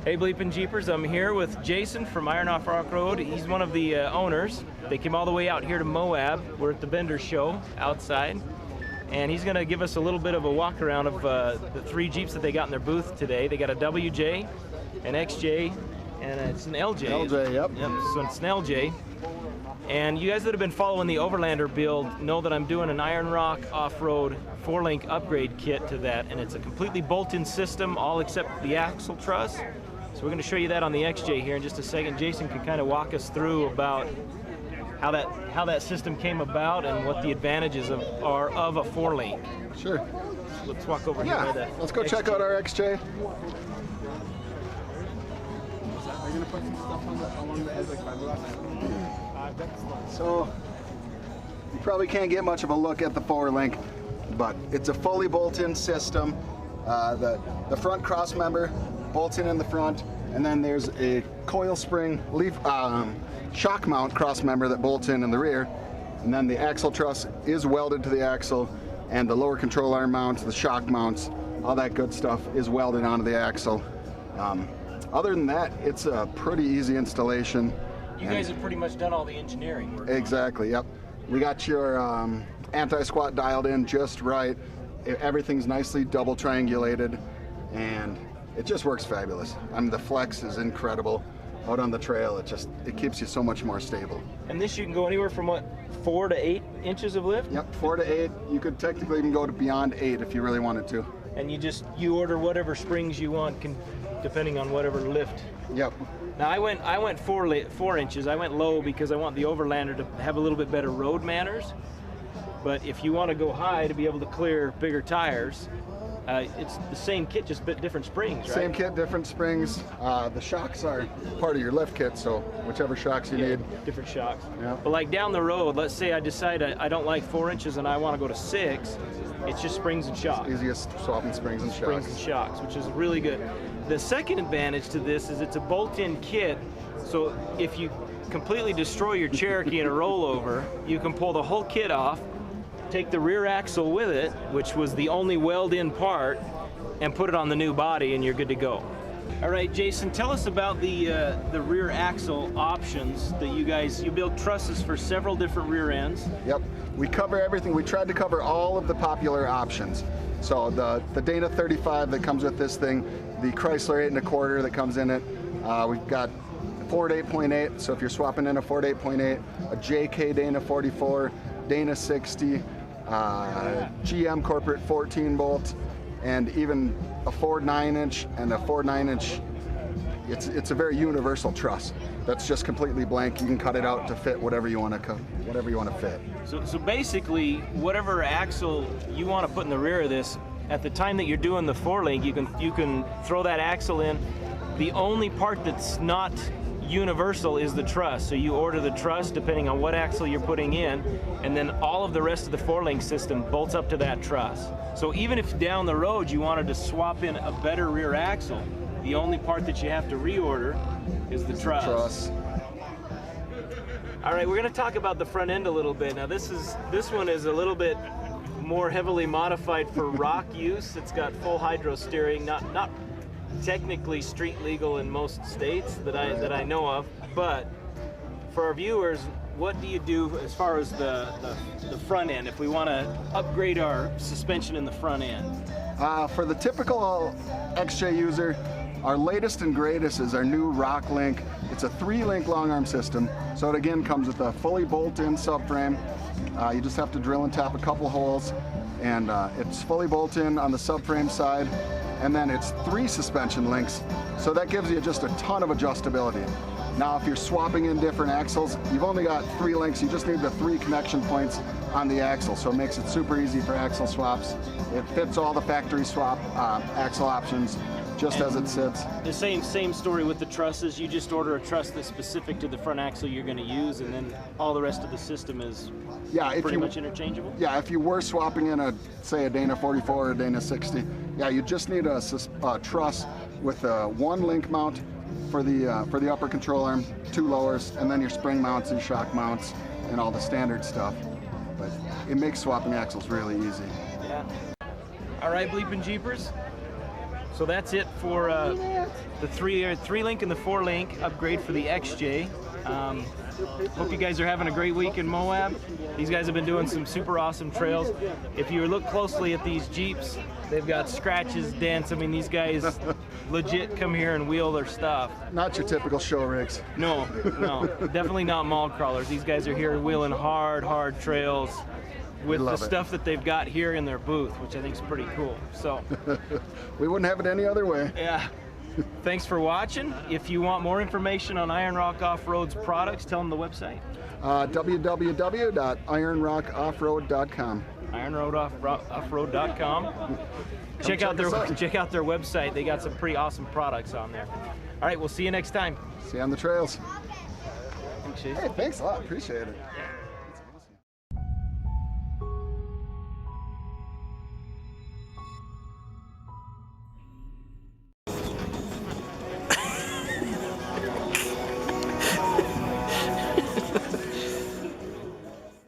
Hey BleepinJeepers, I'm here with Jason from Iron Rock Offroad. He's one of the owners. They came all the way out here to Moab. We're at the vendor show outside. And he's going to give us a little bit of a walk around of the three Jeeps that they got in their booth today. They got a WJ, an XJ, and it's an LJ. LJ, yep. So it's an LJ. And you guys that have been following the Overlander build know that I'm doing an Iron Rock Offroad 4-link upgrade kit to that, and it's a completely bolt-in system, all except the axle truss. So we're going to show you that on the XJ here in just a second. Jason can kind of walk us through about how that system came about and what the advantages are of a 4-link. Sure. So let's walk over here. Let's go check out our XJ. Are you gonna put some stuff on along the edge like fiberglass? So you probably can't get much of a look at the 4-link, but it's a fully bolt-in system. The front cross member bolts in the front, and then there's a coil spring shock mount cross member that bolts in the rear, and then the axle truss is welded to the axle, and the lower control arm mounts, the shock mounts, all that good stuff is welded onto the axle. Other than that, it's a pretty easy installation. You guys have pretty much done all the engineering work. Exactly, yep. We got your anti-squat dialed in just right. Everything's nicely double triangulated, and it just works fabulous. I mean, the flex is incredible. Out on the trail, it keeps you so much more stable. And this you can go anywhere from what, 4 to 8 inches of lift? Yep, 4 to 8. You could technically even go to beyond 8 if you really wanted to. And you order whatever springs you want, depending on whatever lift. Yep. Now I went 4 inches. I went low because I want the Overlander to have a little bit better road manners. But if you want to go high to be able to clear bigger tires, it's the same kit, just a bit different springs, right? Same kit, different springs. The shocks are part of your lift kit, so whichever shocks you need. Different shocks. Yeah. But like down the road, let's say I decide I don't like 4 inches and I want to go to 6, it's just springs and shocks. Easiest swapping springs and shocks. Springs and shocks, which is really good. The second advantage to this is it's a bolt-in kit, so if you completely destroy your Cherokee in a rollover, you can pull the whole kit off, take the rear axle with it, which was the only weld-in part, and put it on the new body, and you're good to go. All right, Jason, tell us about the rear axle options that you build trusses for several different rear ends. Yep, we cover everything. We tried to cover all of the popular options. So the Dana 35 that comes with this thing, the Chrysler 8 1/4 that comes in it. We've got Ford 8.8, so if you're swapping in a Ford 8.8, a JK Dana 44, Dana 60, GM corporate 14 bolt, and even a Ford 9-inch and a Ford 9-inch. It's a very universal truss that's just completely blank. You can cut it out to fit whatever you want to fit. So basically, whatever axle you want to put in the rear of this, at the time that you're doing the 4-link, you can throw that axle in. The only part that's not universal is the truss. So you order the truss depending on what axle you're putting in, and then all of the rest of the 4-link system bolts up to that truss. So even if down the road you wanted to swap in a better rear axle, the only part that you have to reorder is the truss. All right, we're going to talk about the front end a little bit. Now this one is a little bit more heavily modified for rock use. It's got full hydro steering, not technically street legal in most states that I know of, but for our viewers, what do you do as far as the front end if we want to upgrade our suspension in the front end? For the typical XJ user, our latest and greatest is our new Rock Link. It's a 3-link long arm system, so it again comes with a fully bolt-in subframe. You just have to drill and tap a couple holes, and it's fully bolt-in on the subframe side, and then it's 3 suspension links, so that gives you just a ton of adjustability. Now if you're swapping in different axles, you've only got 3 links. You just need the 3 connection points on the axle, so it makes it super easy for axle swaps. It fits all the factory swap axle options just as it sits. The same story with the trusses. You just order a truss that's specific to the front axle you're going to use, and then all the rest of the system is pretty much interchangeable? Yeah, if you were swapping in say a Dana 44 or a Dana 60, yeah, you just need a truss with a 1-link mount for the upper control arm, 2 lowers, and then your spring mounts and shock mounts and all the standard stuff. But it makes swapping axles really easy. Yeah. All right, BleepinJeepers. So that's it for the three link and the 4 link upgrade for the XJ. Hope you guys are having a great week in Moab. These guys have been doing some super awesome trails. If you look closely at these Jeeps, they've got scratches, dents. I mean, these guys legit come here and wheel their stuff. Not your typical show rigs. No, definitely not mall crawlers. These guys are here wheeling hard trails with the stuff that they've got here in their booth, which I think is pretty cool. So we wouldn't have it any other way. yeah. Thanks for watching. If you want more information on Iron Rock Offroad's products, tell them the website. www.ironrockoffroad.com. ironrockoffroad.com. Check out their website. They got some pretty awesome products on there. All right, we'll see you next time. See you on the trails. Thanks, Chase. Hey, thanks a lot. Appreciate it.